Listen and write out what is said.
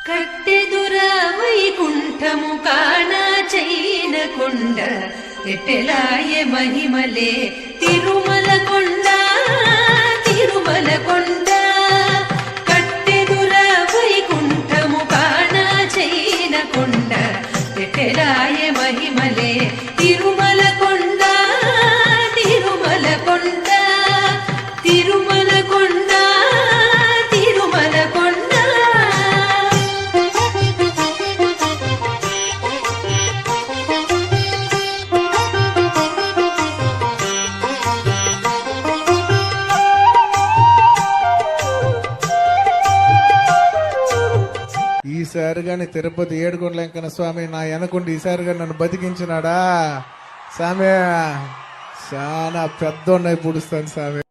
కట్టెదుర వైకుంఠము కానా చైన కొండ ఎట్టెలాయ మహిమలే తిరుమల కొండ తిరుమల కొండ కట్టెదుర వైకుంఠము కానా చైన కొండ ఎట్టెలాయ మహిమలే తిరుమల కొండ తిరుమల కొండ తిరుమల కొండ తిరుమల కొండ. ఈసారి గాని తిరుపతి ఏడుకొండల వెంకన్న స్వామి నా వెనకుండి ఈసారి గాని నన్ను బతికించినాడా స్వామి. చాలా పెద్ద ఉన్నాయి పుడుస్తాను స్వామి.